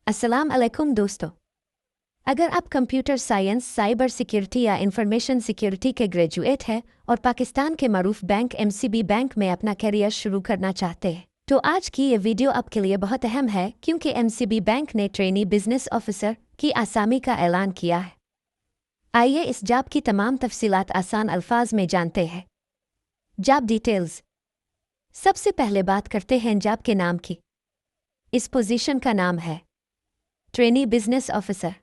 अस्सलाम अलैकुम दोस्तों। अगर आप कंप्यूटर साइंस, साइबर सिक्योरिटी या इंफॉर्मेशन सिक्योरिटी के ग्रेजुएट हैं और पाकिस्तान के मरूफ बैंक एमसीबी बैंक में अपना करियर शुरू करना चाहते हैं तो आज की ये वीडियो आपके लिए बहुत अहम है, क्योंकि एमसीबी बैंक ने ट्रेनी बिजनेस ऑफिसर की आसामी का ऐलान किया है। आइए इस जॉब की तमाम तफसीलात आसान अल्फाज में जानते हैं। Job details. सबसे पहले बात करते हैं जॉब के नाम की। इस पोजीशन का नाम है ट्रेनी बिजनेस ऑफिसर।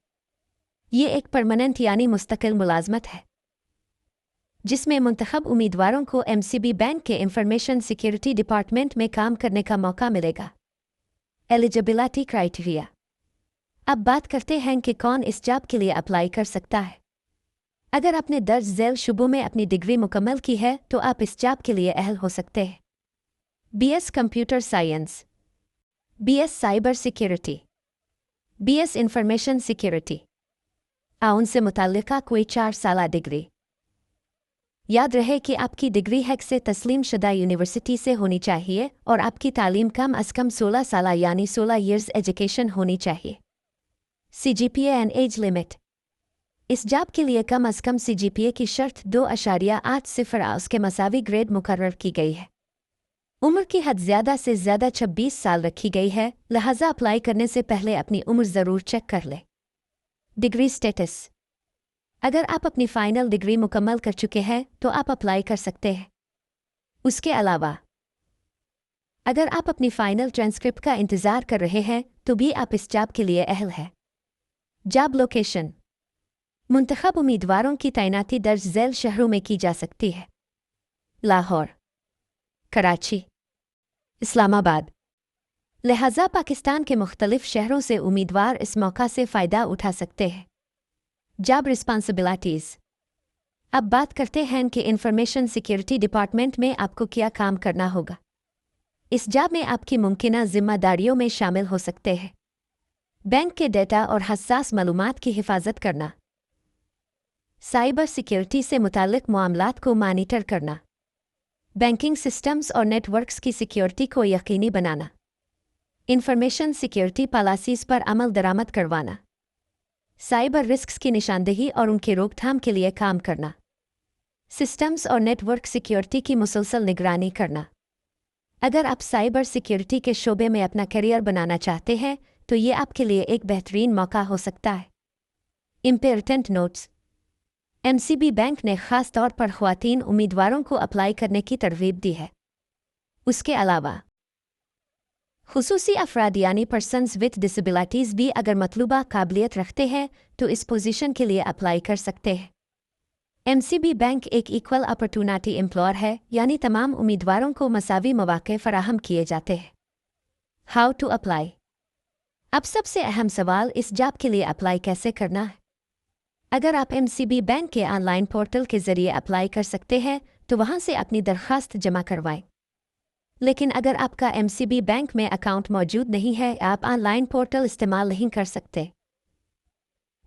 ये एक परमानेंट यानी मुस्तकिल मुलाजमत है जिसमें मुंतखब उम्मीदवारों को एमसीबी बैंक के इंफॉर्मेशन सिक्योरिटी डिपार्टमेंट में काम करने का मौका मिलेगा। Eligibility criteria. अब बात करते हैं कि कौन इस जॉब के लिए अप्लाई कर सकता है। अगर आपने दर्ज झैल शुबों में अपनी डिग्री मुकम्मल की है तो आप इस जॉब के लिए अहल हो सकते हैं। BS computer science, BS cyber security, BS information security उनसे मुताल्लिका कोई 4 साला डिग्री। याद रहे कि आपकी डिग्री हैक से तस्लीम शुदा यूनिवर्सिटी से होनी चाहिए और आपकी तालीम कम अज़ कम 16 साला यानी 16 ईयर्स एजुकेशन होनी चाहिए। CGPA and age limit. इस जॉब के लिए कम अज़ कम सीजीपीए की शर्त 2.80 उसके मसावी ग्रेड मुकर्रर की गई है। उम्र की हद ज़्यादा से ज़्यादा 26 साल रखी गई है, लिहाजा अप्लाई करने से पहले अपनी उम्र ज़रूर चेक कर ले। Degree status. अगर आप अपनी फाइनल डिग्री मुकम्मल कर चुके हैं तो आप अप्लाई कर सकते हैं। उसके अलावा अगर आप अपनी फाइनल ट्रांसक्रिप्ट का इंतज़ार कर रहे हैं तो भी आप इस जॉब के लिए अहल हैं। Job location. मुंतखब उम्मीदवारों की तैनाती दर्ज झैल शहरों में की जा सकती है। लाहौर, कराची, इस्लामाबाद। लिहाजा पाकिस्तान के मुख्तलिफ शहरों से उम्मीदवार इस मौका से फ़ायदा उठा सकते हैं। Job responsibilities. अब बात करते हैं कि इंफॉर्मेशन सिक्योरिटी डिपार्टमेंट में आपको क्या काम करना होगा। इस जॉब में आपकी मुमकिना जिम्मेदारियों में शामिल हो सकते हैं बैंक के डेटा और हसास मालूमात की हिफाजत करना, साइबर सिक्योरिटी से मुताल्लिक मामलात को मॉनिटर करना, बैंकिंग सिस्टम्स और नेटवर्क्स की सिक्योरिटी को यकीनी बनाना, इंफॉर्मेशन सिक्योरिटी पॉलिसीज़ पर अमल दरामद करवाना, साइबर रिस्क्स की निशानदेही और उनके रोकथाम के लिए काम करना, सिस्टम्स और नेटवर्क सिक्योरिटी की मुसलसल निगरानी करना। अगर आप साइबर सिक्योरिटी के शोबे में अपना करियर बनाना चाहते हैं तो ये आपके लिए एक बेहतरीन मौका हो सकता है। Important notes. एमसीबी बैंक ने ख़ास तौर पर ख़वातीन उम्मीदवारों को अप्लाई करने की तरगीब दी है। उसके अलावा खुसूसी अफराद यानी पर्सन्स विद डिसेबिलिटीज़ भी अगर मतलूबा काबिलियत रखते हैं तो इस पोजीशन के लिए अप्लाई कर सकते हैं। एमसीबी बैंक एक इक्वल अपॉर्चुनिटी एम्प्लॉयर है, यानी तमाम उम्मीदवारों को मसावी मौक़े फराहम किए जाते हैं। How to apply. अब सबसे अहम सवाल, इस जॉब के लिए अप्लाई कैसे करना है। अगर आप एमसीबी बैंक के ऑनलाइन पोर्टल के ज़रिए अप्लाई कर सकते हैं तो वहाँ से अपनी दरख्वास्त जमा करवाएं। लेकिन अगर आपका एमसीबी बैंक में अकाउंट मौजूद नहीं है, आप ऑनलाइन पोर्टल इस्तेमाल नहीं कर सकते,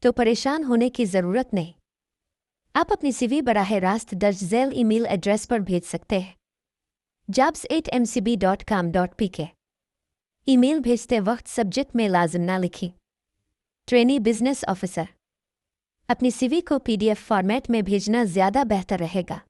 तो परेशान होने की ज़रूरत नहीं। आप अपनी सीवी बराह रास्त दर्ज झैल ईमेल एड्रेस पर भेज सकते हैं। jobs@mcb.com.pk। ईमेल भेजते वक्त सब्जेक्ट में लाजिम ना लिखें ट्रेनी बिजनेस ऑफिसर। अपनी सीवी को पीडीएफ फॉर्मेट में भेजना ज़्यादा बेहतर रहेगा।